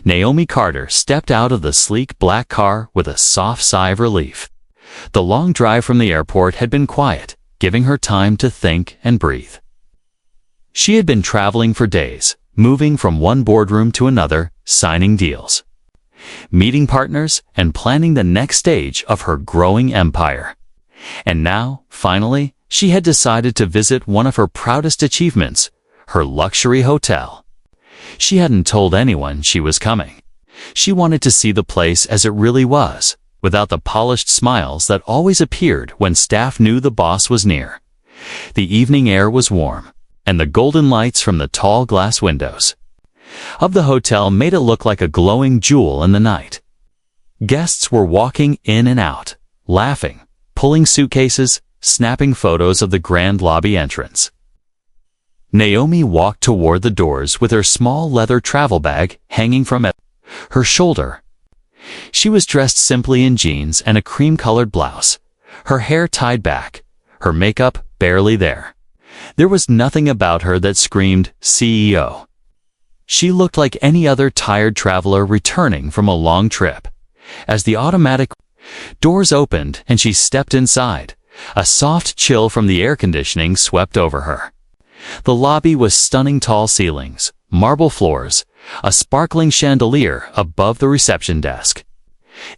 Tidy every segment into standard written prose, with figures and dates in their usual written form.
Naomi Carter stepped out of the sleek black car with a soft sigh of relief. The long drive from the airport had been quiet, giving her time to think and breathe. She had been traveling for days, moving from one boardroom to another, signing deals, meeting partners, and planning the next stage of her growing empire. And now, finally, she had decided to visit one of her proudest achievements, her luxury hotel. She hadn't told anyone she was coming. She wanted to see the place as it really was, without the polished smiles that always appeared when staff knew the boss was near. The evening air was warm, and the golden lights from the tall glass windows of the hotel made it look like a glowing jewel in the night. Guests were walking in and out, laughing, pulling suitcases, snapping photos of the grand lobby entrance. Naomi walked toward the doors with her small leather travel bag hanging from her shoulder. She was dressed simply in jeans and a cream-colored blouse, her hair tied back, her makeup barely there. There was nothing about her that screamed CEO. She looked like any other tired traveler returning from a long trip. As the automatic doors opened and she stepped inside, a soft chill from the air conditioning swept over her. The lobby was stunning tall ceilings, marble floors, a sparkling chandelier above the reception desk.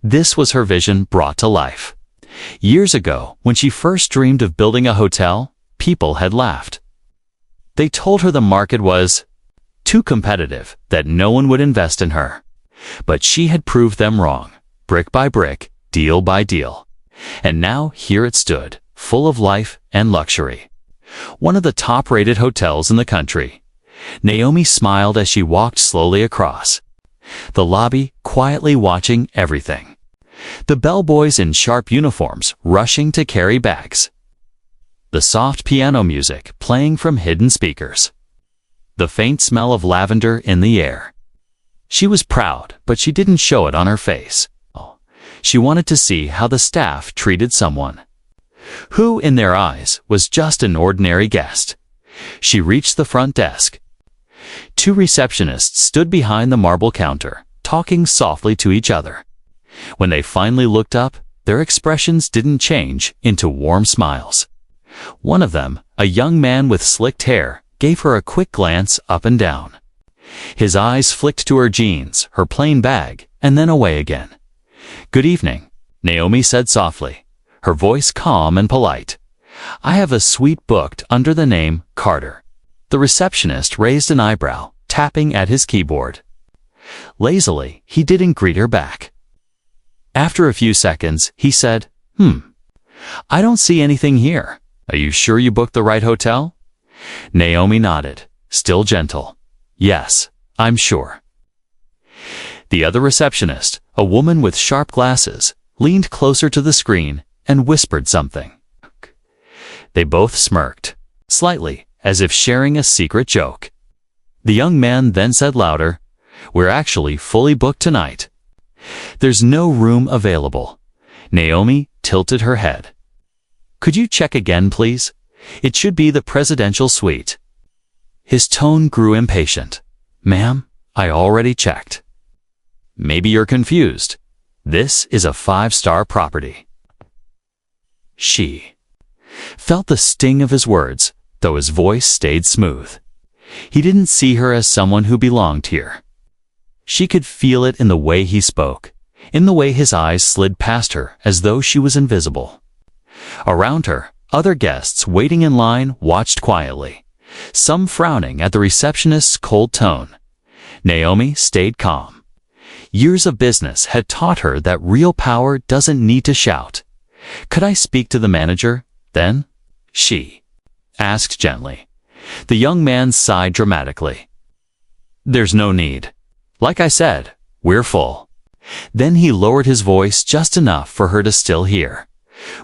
This was her vision brought to life. Years ago, when she first dreamed of building a hotel, people had laughed. They told her the market was too competitive, that no one would invest in her. But she had proved them wrong, brick by brick, deal by deal. And now here it stood, full of life and luxury. One of the top-rated hotels in the country. Naomi smiled as she walked slowly across the lobby, quietly watching everything. The bellboys in sharp uniforms rushing to carry bags. The soft piano music playing from hidden speakers. The faint smell of lavender in the air. She was proud, but she didn't show it on her face. She wanted to see how the staff treated someone who, in their eyes, was just an ordinary guest. She reached the front desk. Two receptionists stood behind the marble counter, talking softly to each other. When they finally looked up, their expressions didn't change into warm smiles. One of them, a young man with slicked hair, gave her a quick glance up and down. His eyes flicked to her jeans, her plain bag, and then away again. "Good evening," Naomi said softly, her voice calm and polite. "I have a suite booked under the name Carter." The receptionist raised an eyebrow, tapping at his keyboard. Lazily, he didn't greet her back. After a few seconds, he said, "I don't see anything here. Are you sure you booked the right hotel?" Naomi nodded, still gentle. "Yes, I'm sure." The other receptionist, a woman with sharp glasses, leaned closer to the screen and whispered something. They both smirked, slightly, as if sharing a secret joke. The young man then said louder, "We're actually fully booked tonight. There's no room available." Naomi tilted her head. "Could you check again, please? It should be the presidential suite." His tone grew impatient. "Ma'am, I already checked." "Maybe you're confused. This is a 5-star property." She felt the sting of his words, though his voice stayed smooth. He didn't see her as someone who belonged here. She could feel it in the way he spoke, in the way his eyes slid past her as though she was invisible. Around her, other guests waiting in line watched quietly, some frowning at the receptionist's cold tone. Naomi stayed calm. Years of business had taught her that real power doesn't need to shout. "Could I speak to the manager, then?" she asked gently. The young man sighed dramatically. "There's no need. Like I said, we're full." Then he lowered his voice just enough for her to still hear.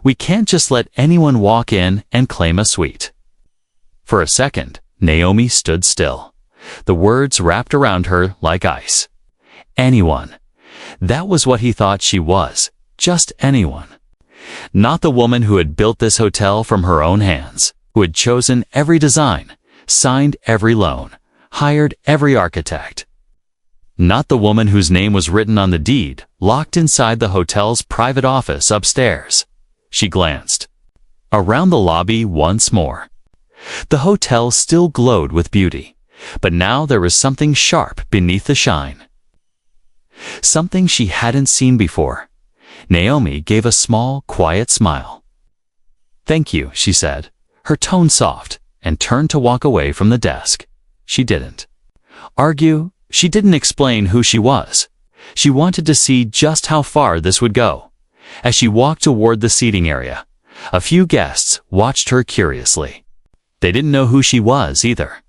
"We can't just let anyone walk in and claim a suite." For a second, Naomi stood still. The words wrapped around her like ice. Anyone. That was what he thought she was, just anyone. Not the woman who had built this hotel from her own hands, who had chosen every design, signed every loan, hired every architect. Not the woman whose name was written on the deed, locked inside the hotel's private office upstairs. She glanced around the lobby once more. The hotel still glowed with beauty, but now there was something sharp beneath the shine. Something she hadn't seen before. Naomi gave a small, quiet smile. "Thank you," she said, her tone soft, and turned to walk away from the desk. She didn't argue. She didn't explain who she was. She wanted to see just how far this would go. As she walked toward the seating area, a few guests watched her curiously. They didn't know who she was either.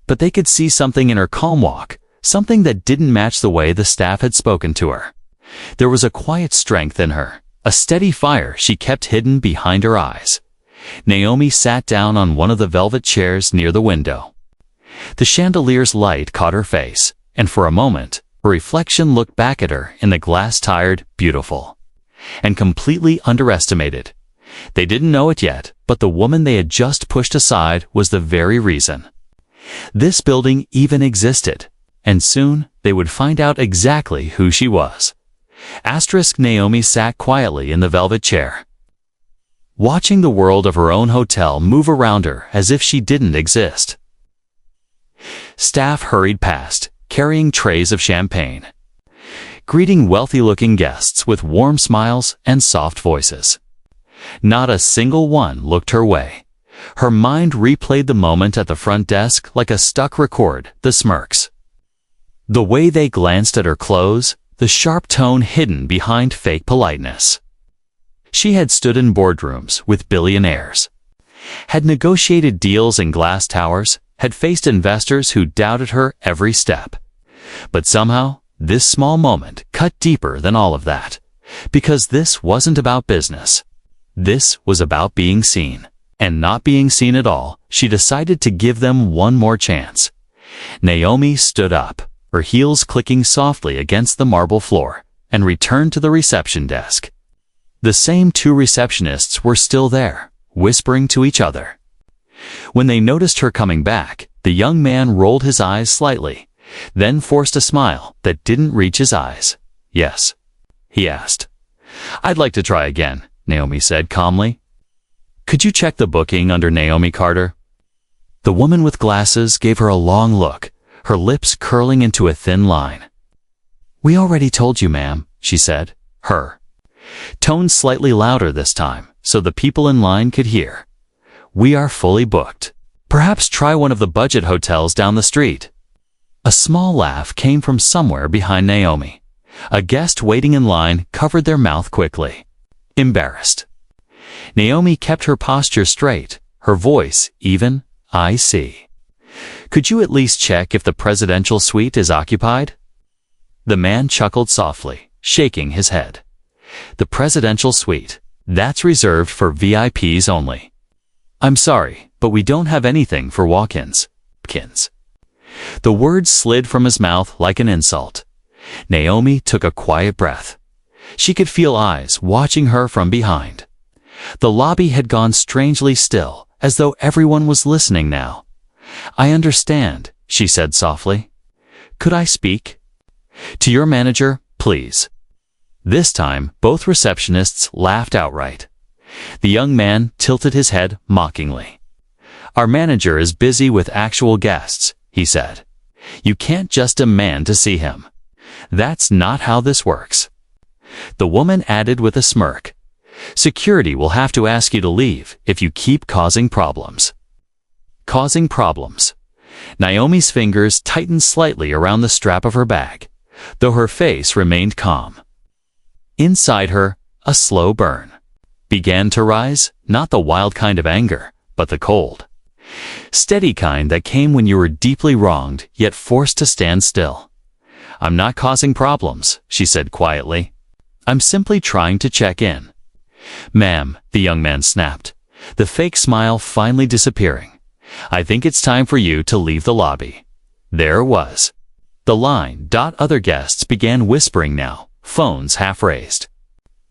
But they could see something in her calm walk, something that didn't match the way the staff had spoken to her. There was a quiet strength in her, a steady fire she kept hidden behind her eyes. Naomi sat down on one of the velvet chairs near the window. The chandelier's light caught her face, and for a moment, her reflection looked back at her in the glass tired, beautiful, and completely underestimated. They didn't know it yet, but the woman they had just pushed aside was the very reason this building even existed, and soon they would find out exactly who she was. Naomi sat quietly in the velvet chair, watching the world of her own hotel move around her as if she didn't exist. Staff hurried past, carrying trays of champagne, greeting wealthy-looking guests with warm smiles and soft voices. Not a single one looked her way. Her mind replayed the moment at the front desk like a stuck record, the smirks, the way they glanced at her clothes, the sharp tone hidden behind fake politeness. She had stood in boardrooms with billionaires, had negotiated deals in glass towers, had faced investors who doubted her every step. But somehow, this small moment cut deeper than all of that, because this wasn't about business. This was about being seen. And not being seen at all, she decided to give them one more chance. Naomi stood up, her heels clicking softly against the marble floor, and returned to the reception desk. The same two receptionists were still there, whispering to each other. When they noticed her coming back, the young man rolled his eyes slightly, then forced a smile that didn't reach his eyes. "Yes?" he asked. "I'd like to try again," Naomi said calmly. "Could you check the booking under Naomi Carter?" The woman with glasses gave her a long look, her lips curling into a thin line. "We already told you, ma'am," she said, her tone slightly louder this time, so the people in line could hear. "We are fully booked. Perhaps try one of the budget hotels down the street." A small laugh came from somewhere behind Naomi. A guest waiting in line covered their mouth quickly, embarrassed. Naomi kept her posture straight, her voice even. "I see. Could you at least check if the presidential suite is occupied?" The man chuckled softly, shaking his head. "The presidential suite, that's reserved for VIPs only. I'm sorry, but we don't have anything for walk-ins." The words slid from his mouth like an insult. Naomi took a quiet breath. She could feel eyes watching her from behind. The lobby had gone strangely still, as though everyone was listening now. "I understand," she said softly. "Could I speak to your manager, please?" This time, both receptionists laughed outright. The young man tilted his head mockingly. "Our manager is busy with actual guests," he said. "You can't just demand to see him. That's not how this works." The woman added with a smirk, "Security will have to ask you to leave if you keep causing problems." Causing problems. Naomi's fingers tightened slightly around the strap of her bag, though her face remained calm. Inside her, a slow burn began to rise, not the wild kind of anger, but the cold, steady kind that came when you were deeply wronged yet forced to stand still. "I'm not causing problems," she said quietly. "I'm simply trying to check in." "Ma'am," the young man snapped, the fake smile finally disappearing. "I think it's time for you to leave the lobby." There it was. The line. Other guests began whispering now, phones half raised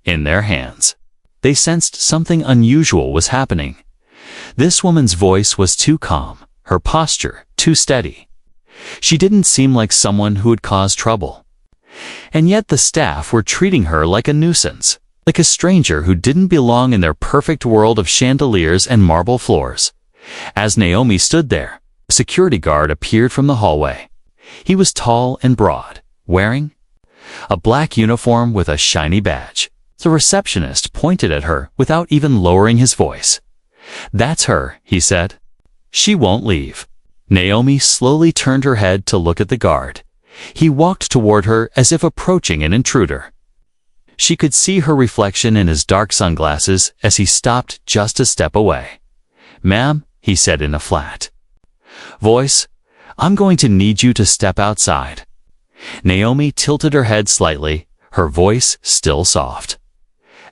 in their hands. They sensed something unusual was happening. This woman's voice was too calm, her posture too steady. She didn't seem like someone who would cause trouble. And yet the staff were treating her like a nuisance, like a stranger who didn't belong in their perfect world of chandeliers and marble floors. As Naomi stood there, a security guard appeared from the hallway. He was tall and broad, wearing a black uniform with a shiny badge. The receptionist pointed at her without even lowering his voice. "That's her," he said. "She won't leave." Naomi slowly turned her head to look at the guard. He walked toward her as if approaching an intruder. She could see her reflection in his dark sunglasses as he stopped just a step away. "Ma'am," he said in a flat voice, "I'm going to need you to step outside." Naomi tilted her head slightly, her voice still soft.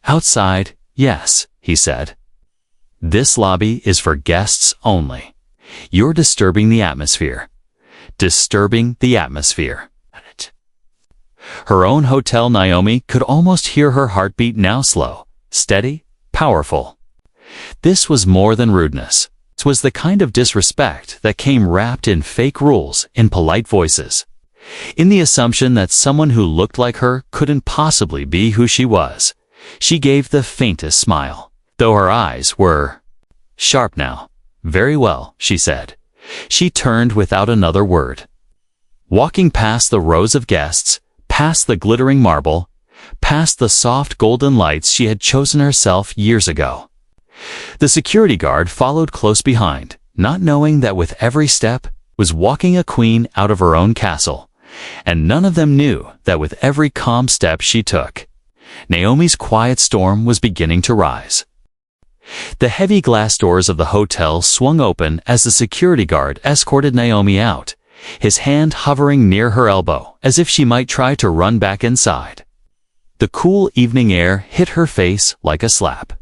"Outside, yes," he said. "This lobby is for guests only. You're disturbing the atmosphere." Disturbing the atmosphere. Her own hotel, Naomi could almost hear her heartbeat, now slow, steady, powerful. This was more than rudeness. It was the kind of disrespect that came wrapped in fake rules, in polite voices, in the assumption that someone who looked like her couldn't possibly be who she was. She gave the faintest smile, though her eyes were sharp now. "Very well," she said. She turned without another word. Walking past the rows of guests, past the glittering marble, past the soft golden lights she had chosen herself years ago. The security guard followed close behind, not knowing that with every step was walking a queen out of her own castle, and none of them knew that with every calm step she took, Naomi's quiet storm was beginning to rise. The heavy glass doors of the hotel swung open as the security guard escorted Naomi out, his hand hovering near her elbow as if she might try to run back inside. The cool evening air hit her face like a slap.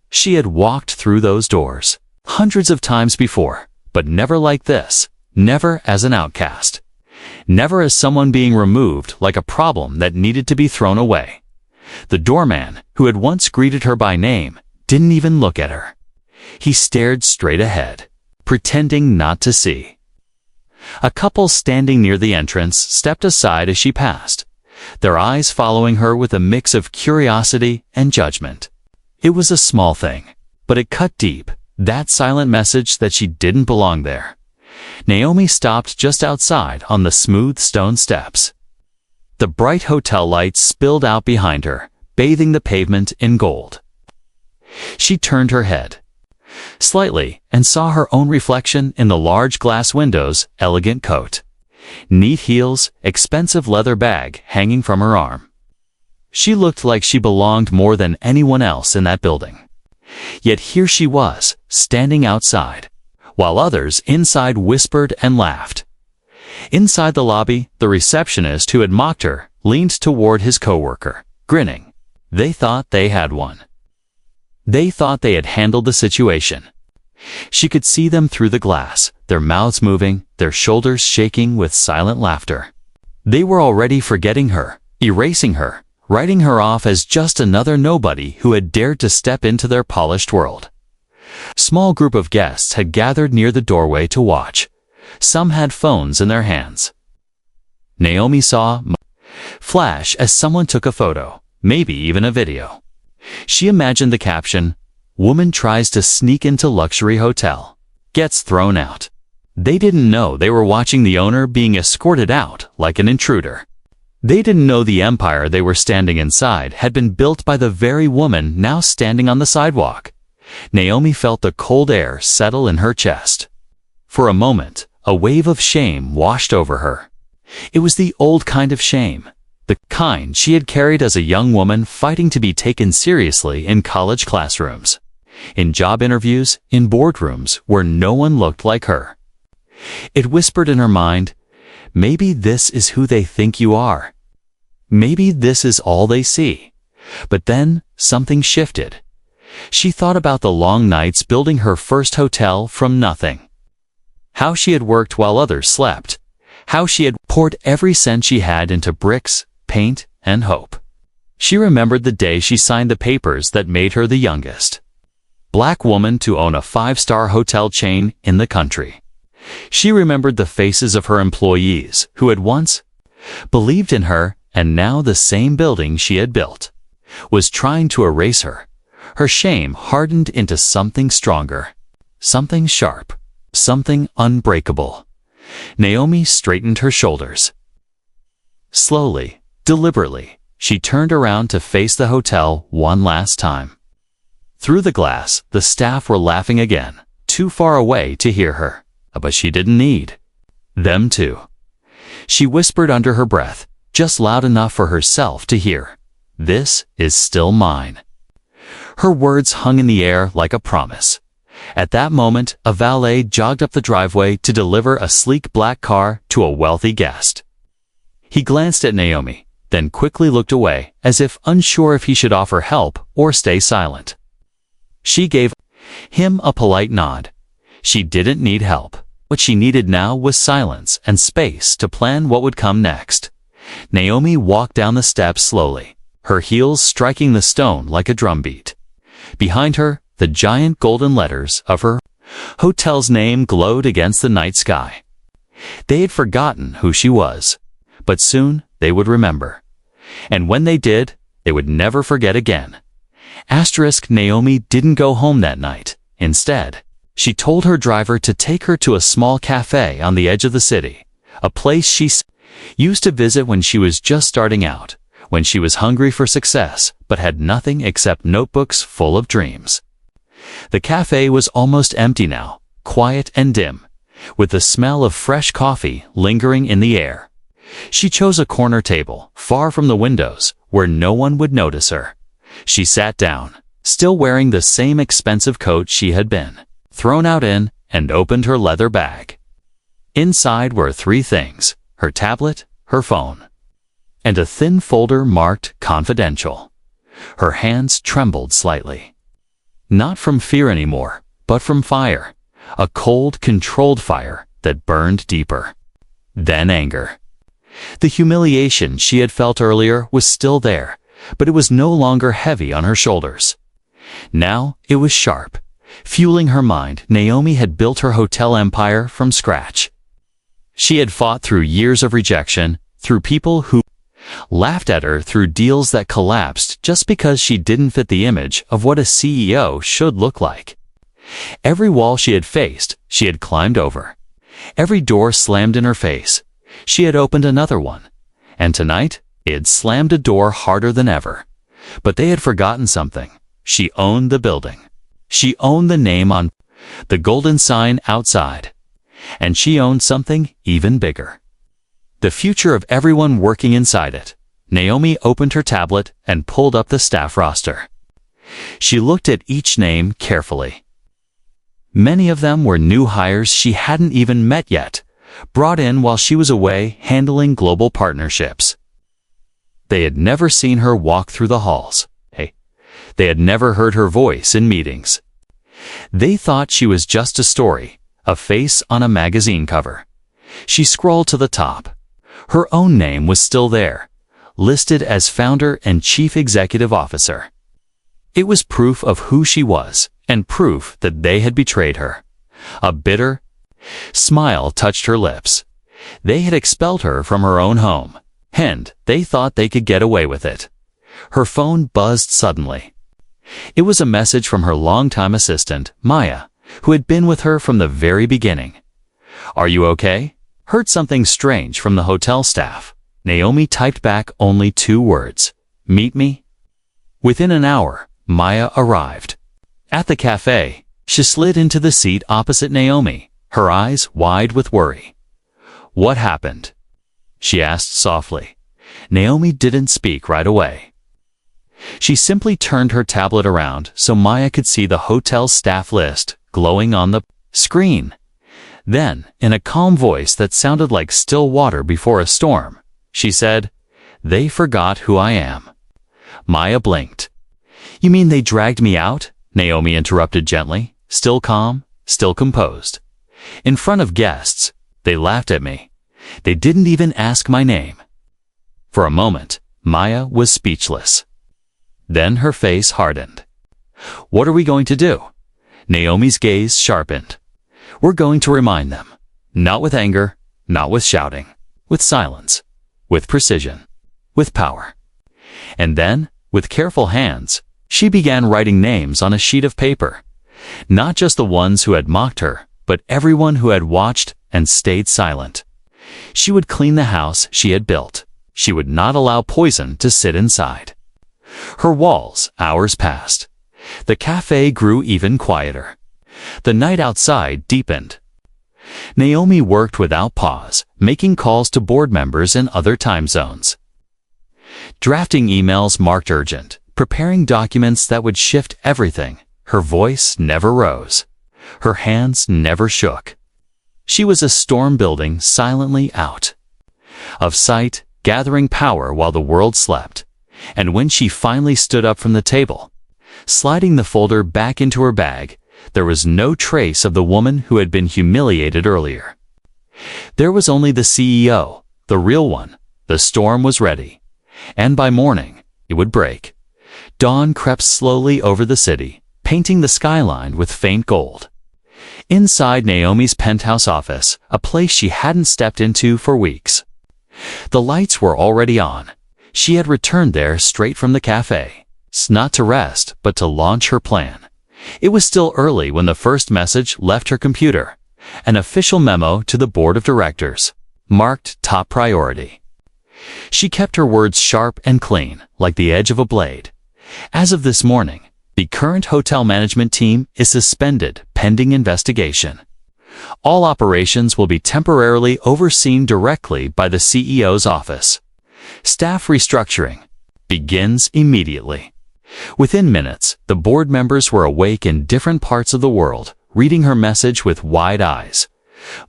She had walked through those doors hundreds of times before, but never like this, never as an outcast, never as someone being removed like a problem that needed to be thrown away. The doorman, who had once greeted her by name, didn't even look at her. He stared straight ahead, pretending not to see. A couple standing near the entrance stepped aside as she passed, their eyes following her with a mix of curiosity and judgment. It was a small thing, but it cut deep, that silent message that she didn't belong there. Naomi stopped just outside on the smooth stone steps. The bright hotel lights spilled out behind her, bathing the pavement in gold. She turned her head slightly and saw her own reflection in the large glass windows, elegant coat, neat heels, expensive leather bag hanging from her arm. She looked like she belonged more than anyone else in that building. Yet here she was, standing outside, while others inside whispered and laughed. Inside the lobby, the receptionist who had mocked her leaned toward his coworker, grinning. They thought they had won. They thought they had handled the situation. She could see them through the glass, their mouths moving, their shoulders shaking with silent laughter. They were already forgetting her, erasing her, writing her off as just another nobody who had dared to step into their polished world. A small group of guests had gathered near the doorway to watch. Some had phones in their hands. Naomi saw flash as someone took a photo, maybe even a video. She imagined the caption, "Woman tries to sneak into luxury hotel, gets thrown out." They didn't know they were watching the owner being escorted out like an intruder. They didn't know the empire they were standing inside had been built by the very woman now standing on the sidewalk. Naomi felt the cold air settle in her chest. For a moment, a wave of shame washed over her. It was the old kind of shame, the kind she had carried as a young woman fighting to be taken seriously in college classrooms, in job interviews, in boardrooms where no one looked like her. It whispered in her mind, maybe this is who they think you are. Maybe this is all they see. But then something shifted. She thought about the long nights building her first hotel from nothing. How she had worked while others slept. How she had poured every cent she had into bricks, paint, and hope. She remembered the day she signed the papers that made her the youngest Black woman to own a 5-star hotel chain in the country. She remembered the faces of her employees who had once believed in her, and now the same building she had built was trying to erase her. Her shame hardened into something stronger, something sharp, something unbreakable. Naomi straightened her shoulders. Slowly, deliberately, she turned around to face the hotel one last time. Through the glass, the staff were laughing again, too far away to hear her. But she didn't need them to. She whispered under her breath, just loud enough for herself to hear, "This is still mine." Her words hung in the air like a promise. At that moment, a valet jogged up the driveway to deliver a sleek black car to a wealthy guest. He glanced at Naomi, then quickly looked away, as if unsure if he should offer help or stay silent. She gave him a polite nod. She didn't need help. What she needed now was silence and space to plan what would come next. Naomi walked down the steps slowly, her heels striking the stone like a drumbeat. Behind her, the giant golden letters of her hotel's name glowed against the night sky. They had forgotten who she was, but soon they would remember. And when they did, they would never forget again. Naomi didn't go home that night. Instead, she told her driver to take her to a small cafe on the edge of the city, a place she used to visit when she was just starting out, when she was hungry for success but had nothing except notebooks full of dreams. The cafe was almost empty now, quiet and dim, with the smell of fresh coffee lingering in the air. She chose a corner table, far from the windows, where no one would notice her. She sat down, still wearing the same expensive coat she had been thrown out in, and opened her leather bag. Inside were three things: her tablet, her phone, and a thin folder marked confidential. Her hands trembled slightly. Not from fear anymore, but from fire. A cold, controlled fire that burned deeper. Then anger. The humiliation she had felt earlier was still there, but it was no longer heavy on her shoulders. Now it was sharp. Fueling her mind, Naomi had built her hotel empire from scratch. She had fought through years of rejection, through people who laughed at her, through deals that collapsed just because she didn't fit the image of what a CEO should look like. Every wall she had faced, she had climbed over. Every door slammed in her face, she had opened another one. And tonight, it had slammed a door harder than ever. But they had forgotten something. She owned the building. She owned the name on the golden sign outside. And she owned something even bigger: the future of everyone working inside it. Naomi opened her tablet and pulled up the staff roster. She looked at each name carefully. Many of them were new hires she hadn't even met yet, brought in while she was away handling global partnerships. They had never seen her walk through the halls. They had never heard her voice in meetings. They thought she was just a story, a face on a magazine cover. She scrolled to the top. Her own name was still there, listed as founder and chief executive officer. It was proof of who she was, and proof that they had betrayed her. A bitter smile touched her lips. They had expelled her from her own home, and they thought they could get away with it. Her phone buzzed suddenly. It was a message from her longtime assistant, Maya, who had been with her from the very beginning. "Are you okay? Heard something strange from the hotel staff." Naomi typed back only 2 words: "Meet me." Within an hour, Maya arrived. At the cafe, she slid into the seat opposite Naomi, her eyes wide with worry. "What happened?" she asked softly. Naomi didn't speak right away. She simply turned her tablet around so Maya could see the hotel staff list glowing on the screen. Then, in a calm voice that sounded like still water before a storm, she said, "They forgot who I am." Maya blinked. "You mean they dragged me out?" Naomi interrupted gently, still calm, still composed. "In front of guests, they laughed at me. They didn't even ask my name." For a moment, Maya was speechless. Then her face hardened. "What are we going to do?" Naomi's gaze sharpened. "We're going to remind them. Not with anger, not with shouting, with silence, with precision, with power. And then, with careful hands, she began writing names on a sheet of paper. Not just the ones who had mocked her, but everyone who had watched and stayed silent. She would clean the house she had built. She would not allow poison to sit inside. Her walls, hours passed. The cafe grew even quieter. The night outside deepened. Naomi worked without pause, making calls to board members in other time zones. Drafting emails marked urgent, preparing documents that would shift everything. Her voice never rose. Her hands never shook. She was a storm building silently out of sight, gathering power while the world slept. And when she finally stood up from the table, sliding the folder back into her bag, there was no trace of the woman who had been humiliated earlier. There was only the CEO, the real one. The storm was ready. And by morning, it would break. Dawn crept slowly over the city, painting the skyline with faint gold. Inside Naomi's penthouse office, a place she hadn't stepped into for weeks. The lights were already on. She had returned there straight from the cafe, not to rest, but to launch her plan. It was still early when the first message left her computer, an official memo to the board of directors, marked top priority. She kept her words sharp and clean, like the edge of a blade. As of this morning, the current hotel management team is suspended pending investigation. All operations will be temporarily overseen directly by the CEO's office. Staff restructuring begins immediately. Within minutes, the board members were awake in different parts of the world, reading her message with wide eyes.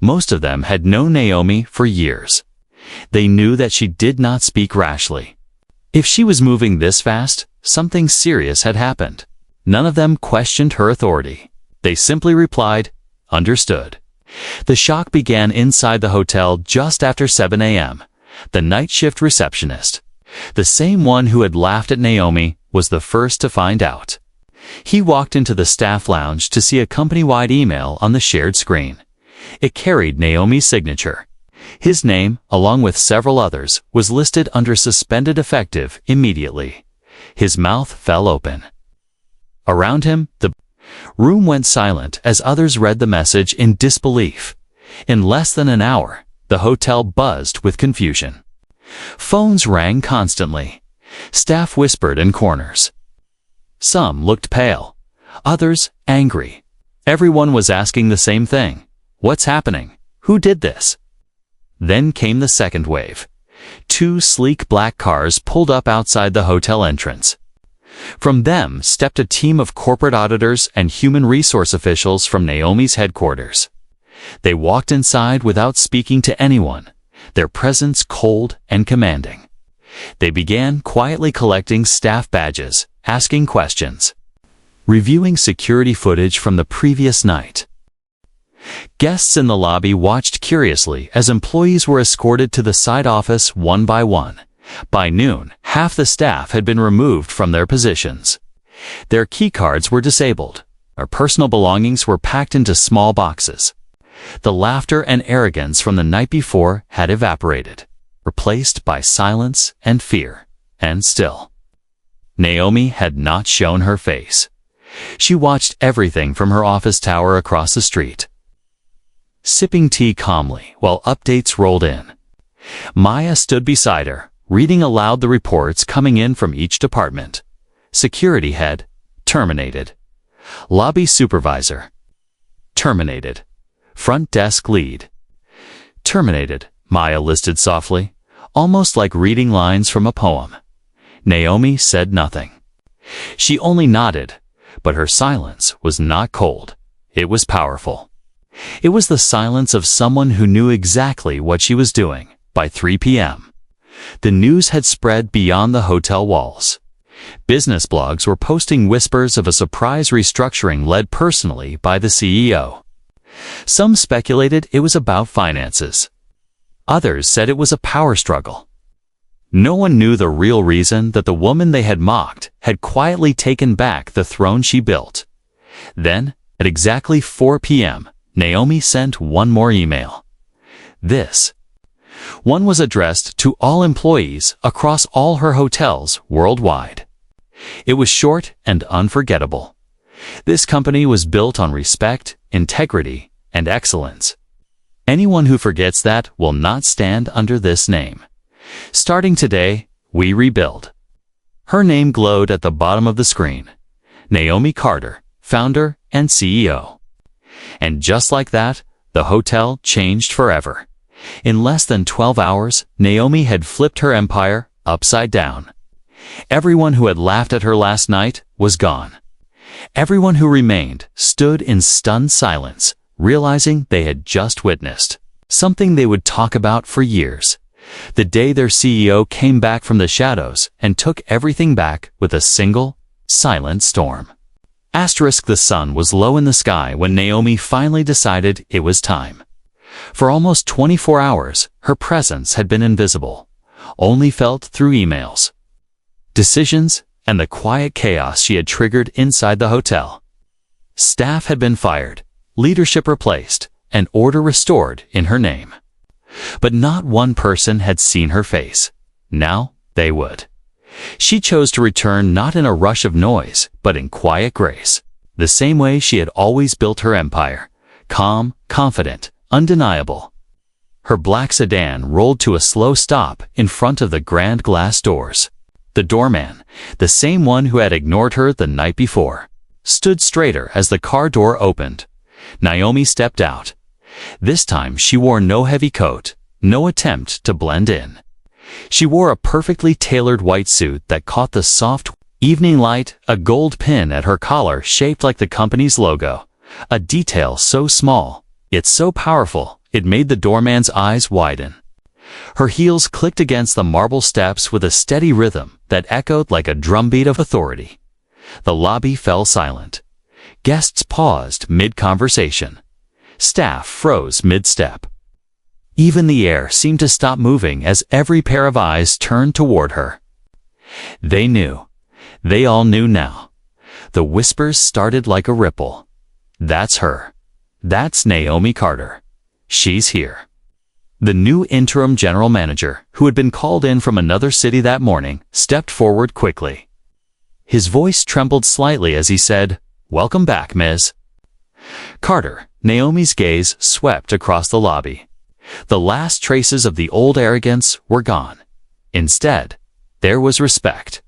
Most of them had known Naomi for years. They knew that she did not speak rashly. If she was moving this fast, something serious had happened. None of them questioned her authority. They simply replied, "Understood." The shock began inside the hotel just after 7 a.m. The night shift receptionist, the same one who had laughed at Naomi, was the first to find out. He walked into the staff lounge to see a company-wide email on the shared screen. It carried Naomi's signature. His name, along with several others, was listed under suspended effective immediately. His mouth fell open. Around him, the room went silent as others read the message in disbelief. In less than an hour, the hotel buzzed with confusion. Phones rang constantly. Staff whispered in corners. Some looked pale, others angry. Everyone was asking the same thing. What's happening? Who did this? Then came the second wave. 2 sleek black cars pulled up outside the hotel entrance. From them stepped a team of corporate auditors and human resource officials from Naomi's headquarters. They walked inside without speaking to anyone, their presence cold and commanding. They began quietly collecting staff badges, asking questions, reviewing security footage from the previous night. Guests in the lobby watched curiously as employees were escorted to the side office one by one. By noon, half the staff had been removed from their positions. Their keycards were disabled. Their personal belongings were packed into small boxes. The laughter and arrogance from the night before had evaporated, replaced by silence and fear. And still, Naomi had not shown her face. She watched everything from her office tower across the street, sipping tea calmly while updates rolled in. Maya stood beside her, reading aloud the reports coming in from each department. Security head, terminated. Lobby supervisor, terminated. Front desk lead, terminated, Maya listed softly, almost like reading lines from a poem. Naomi said nothing. She only nodded, but her silence was not cold. It was powerful. It was the silence of someone who knew exactly what she was doing. By 3 p.m., the news had spread beyond the hotel walls. Business blogs were posting whispers of a surprise restructuring led personally by the CEO. Some speculated it was about finances. Others said it was a power struggle. No one knew the real reason that the woman they had mocked had quietly taken back the throne she built. Then, at exactly 4 p.m., Naomi sent one more email. this. One was addressed to all employees across all her hotels worldwide. It was short and unforgettable. This company was built on respect, integrity, and excellence. Anyone who forgets that will not stand under this name. Starting today, we rebuild. Her name glowed at the bottom of the screen. Naomi Carter, founder and CEO. And just like that, the hotel changed forever. In less than 12 hours, Naomi had flipped her empire upside down. Everyone who had laughed at her last night was gone. Everyone who remained stood in stunned silence, realizing they had just witnessed something they would talk about for years. The day their CEO came back from the shadows and took everything back with a single, silent storm. The sun was low in the sky when Naomi finally decided it was time. For almost 24 hours, her presence had been invisible, only felt through emails, decisions, and the quiet chaos she had triggered inside the hotel. Staff had been fired, leadership replaced, and order restored in her name. But not one person had seen her face. Now they would. She chose to return not in a rush of noise, but in quiet grace, the same way she had always built her empire, calm, confident, undeniable. Her black sedan rolled to a slow stop in front of the grand glass doors. The doorman, the same one who had ignored her the night before, stood straighter as the car door opened. Naomi stepped out. This time she wore no heavy coat, no attempt to blend in. She wore a perfectly tailored white suit that caught the soft evening light, a gold pin at her collar shaped like the company's logo, a detail so small, yet so powerful, it made the doorman's eyes widen. Her heels clicked against the marble steps with a steady rhythm that echoed like a drumbeat of authority. The lobby fell silent. Guests paused mid-conversation. Staff froze mid-step. Even the air seemed to stop moving as every pair of eyes turned toward her. They knew. They all knew now. The whispers started like a ripple. That's her. That's Naomi Carter. She's here. The new interim general manager, who had been called in from another city that morning, stepped forward quickly. His voice trembled slightly as he said, "Welcome back, Ms. Carter." Naomi's gaze swept across the lobby. The last traces of the old arrogance were gone. Instead, there was respect.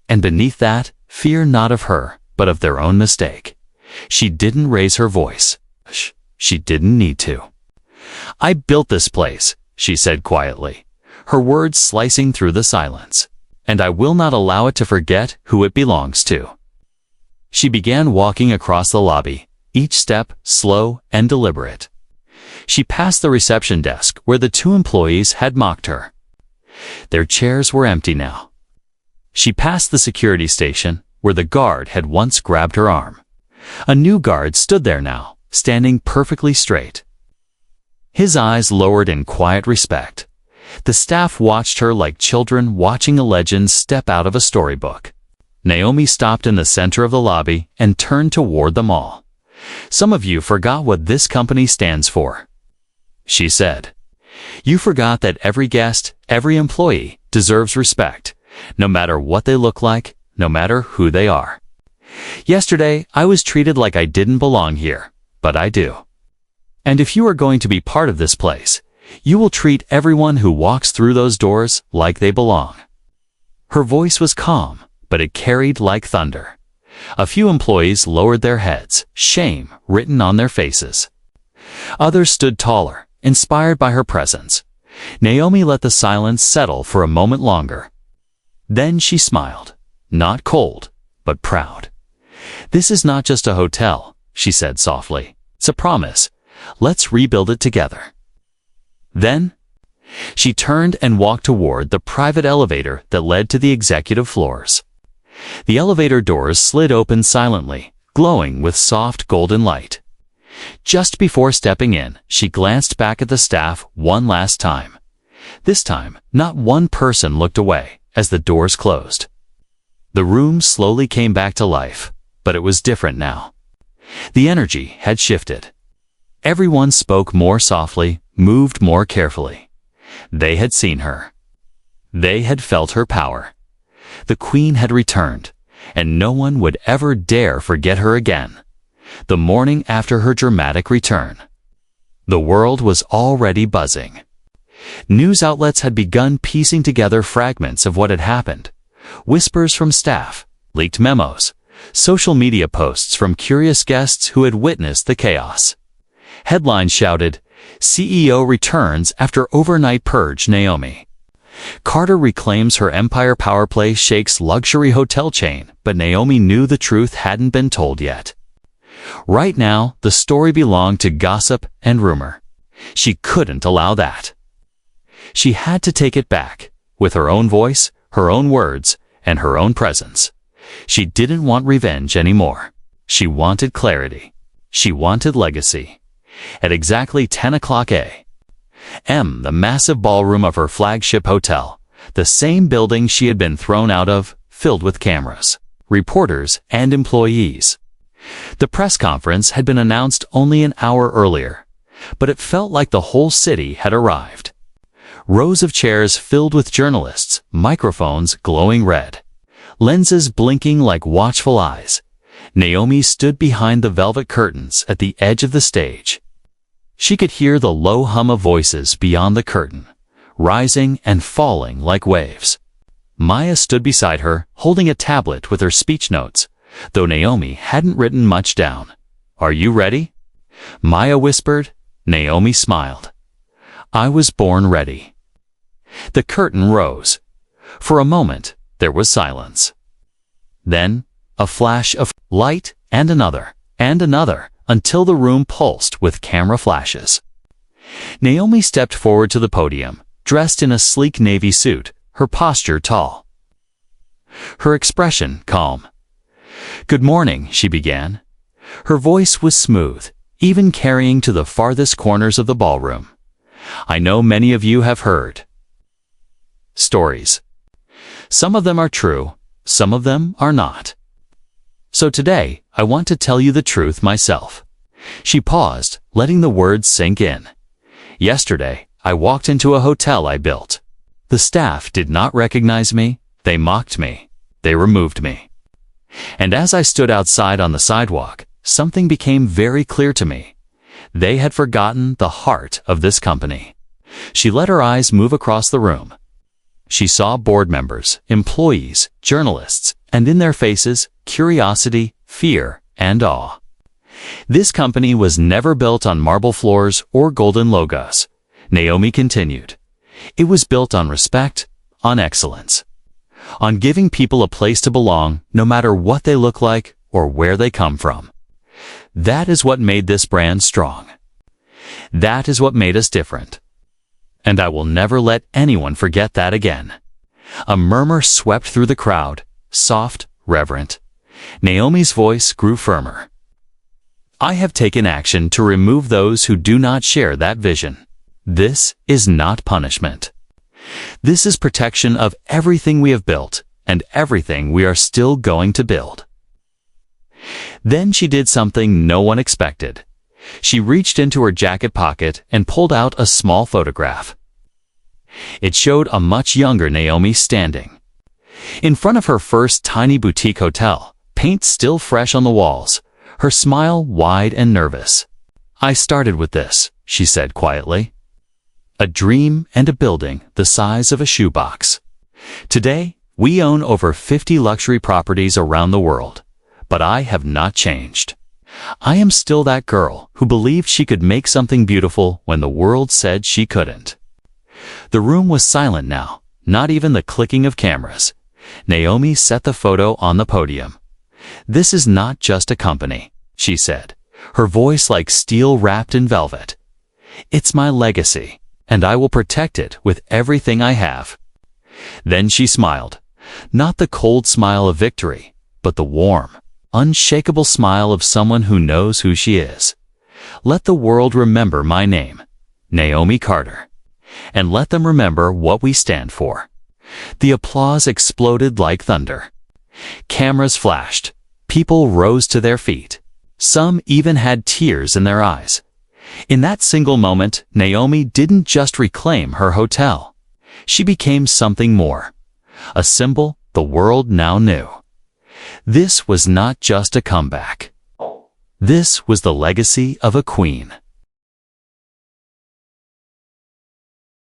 And beneath that, fear not of her, but of their own mistake. She didn't raise her voice. She didn't need to. "I built this place," she said quietly, her words slicing through the silence, "and I will not allow it to forget who it belongs to." She began walking across the lobby, each step slow and deliberate. She passed the reception desk where the two employees had mocked her. Their chairs were empty now. She passed the security station where the guard had once grabbed her arm. A new guard stood there now, standing perfectly straight. His eyes lowered in quiet respect. The staff watched her like children watching a legend step out of a storybook. Naomi stopped in the center of the lobby and turned toward them all. "Some of you forgot what this company stands for," she said. "You forgot that every guest, every employee, deserves respect, no matter what they look like, no matter who they are. Yesterday, I was treated like I didn't belong here, but I do. And if you are going to be part of this place, you will treat everyone who walks through those doors like they belong." Her voice was calm, but it carried like thunder. A few employees lowered their heads, shame written on their faces. Others stood taller, inspired by her presence. Naomi let the silence settle for a moment longer. Then she smiled, not cold, but proud. "This is not just a hotel," she said softly. "It's a promise. Let's rebuild it together." Then, she turned and walked toward the private elevator that led to the executive floors. The elevator doors slid open silently, glowing with soft golden light. Just before stepping in, she glanced back at the staff one last time. This time, not one person looked away as the doors closed. The room slowly came back to life, but it was different now. The energy had shifted. Everyone spoke more softly, moved more carefully. They had seen her. They had felt her power. The queen had returned, and no one would ever dare forget her again. The morning after her dramatic return, the world was already buzzing. News outlets had begun piecing together fragments of what had happened. Whispers from staff, leaked memos, social media posts from curious guests who had witnessed the chaos. Headlines shouted, "CEO returns after overnight purge Naomi." Carter reclaims her empire power play shakes luxury hotel chain, but Naomi knew the truth hadn't been told yet. Right now, the story belonged to gossip and rumor. She couldn't allow that. She had to take it back, with her own voice, her own words, and her own presence. She didn't want revenge anymore. She wanted clarity. She wanted legacy. At exactly 10 o'clock a.m., the massive ballroom of her flagship hotel, the same building she had been thrown out of, filled with cameras, reporters, and employees. The press conference had been announced only an hour earlier, but it felt like the whole city had arrived. Rows of chairs filled with journalists, microphones glowing red, lenses blinking like watchful eyes. Naomi stood behind the velvet curtains at the edge of the stage. She could hear the low hum of voices beyond the curtain, rising and falling like waves. Maya stood beside her, holding a tablet with her speech notes, though Naomi hadn't written much down. "Are you ready?" Maya whispered. Naomi smiled. "I was born ready." The curtain rose. For a moment, there was silence. Then, a flash of light, and another, until the room pulsed with camera flashes. Naomi stepped forward to the podium, dressed in a sleek navy suit, her posture tall. Her expression calm. "Good morning," she began. Her voice was smooth, even carrying to the farthest corners of the ballroom. "I know many of you have heard stories. Some of them are true, some of them are not. So today, I want to tell you the truth myself." She paused, letting the words sink in. "Yesterday, I walked into a hotel I built. The staff did not recognize me, they mocked me, they removed me. And as I stood outside on the sidewalk, something became very clear to me. They had forgotten the heart of this company." She let her eyes move across the room. She saw board members, employees, journalists, and in their faces, curiosity, fear, and awe. This company was never built on marble floors or golden logos, Naomi continued. It was built on respect, on excellence, on giving people a place to belong, no matter what they look like or where they come from. That is what made this brand strong. That is what made us different. And I will never let anyone forget that again. A murmur swept through the crowd, soft, reverent. Naomi's voice grew firmer. "I have taken action to remove those who do not share that vision. This is not punishment. This is protection of everything we have built and everything we are still going to build." Then she did something no one expected. She reached into her jacket pocket and pulled out a small photograph. It showed a much younger Naomi standing in front of her first tiny boutique hotel, paint still fresh on the walls, her smile wide and nervous. "I started with this," she said quietly. "A dream and a building the size of a shoebox. Today, we own over 50 luxury properties around the world, but I have not changed. I am still that girl who believed she could make something beautiful when the world said she couldn't." The room was silent now, not even the clicking of cameras. Naomi set the photo on the podium. "This is not just a company," she said, her voice like steel wrapped in velvet. "It's my legacy, and I will protect it with everything I have." Then she smiled, not the cold smile of victory, but the warm, unshakable smile of someone who knows who she is. "Let the world remember my name, Naomi Carter, and let them remember what we stand for." The applause exploded like thunder. Cameras flashed. People rose to their feet. Some even had tears in their eyes. In that single moment, Naomi didn't just reclaim her hotel. She became something more. A symbol the world now knew. This was not just a comeback. This was the legacy of a queen.